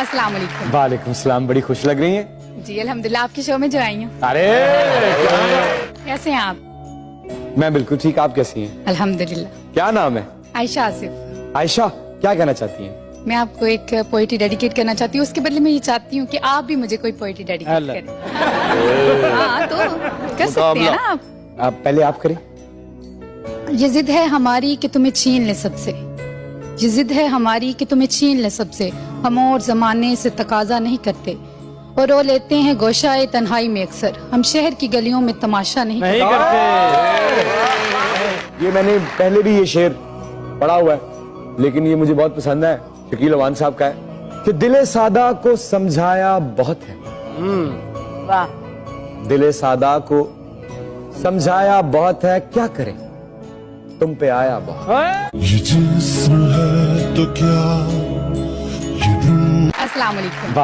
अस्सलाम वालेकुम। वालेकुम सलाम, बड़ी खुश लग रही हैं। जी अल्हम्दुलिल्लाह, आपके शो में जो आई हूँ। अरे कैसे हैं आप? मैं बिल्कुल ठीक, आप कैसी हैं? अल्हम्दुलिल्लाह। क्या नाम है? आयशा आसिफ। आयशा, क्या कहना चाहती हैं? मैं आपको एक पोइट्री डेडिकेट करना चाहती हूँ। उसके बदले में ये चाहती हूँ कि आप भी मुझे कोई पोइट्री डेडिकेट करें। हाँ तो कर सकते हैं ना आप। पहले आप करें। ये जिद है हमारी कि तुम्हें छीन ले सबसे, ये जिद है हमारी कि तुम्हें छीन ले सबसे। हम और जमाने से तकाजा नहीं करते और रो लेते हैं गोशाए तन्हाई में अक्सर। हम शहर की गलियों में तमाशा नहीं करते। ये मैंने पहले भी ये शेर पढ़ा हुआ है, लेकिन ये मुझे बहुत पसंद है। शकील अवान साहब का है कि दिले सादा को समझाया बहुत है। वाह। दिले सादा को समझाया बहुत है, क्या करें तुम पे आया बहुत। ये जिस्म है तो क्या ये अस्सलाम वालेकुम। वालेकुम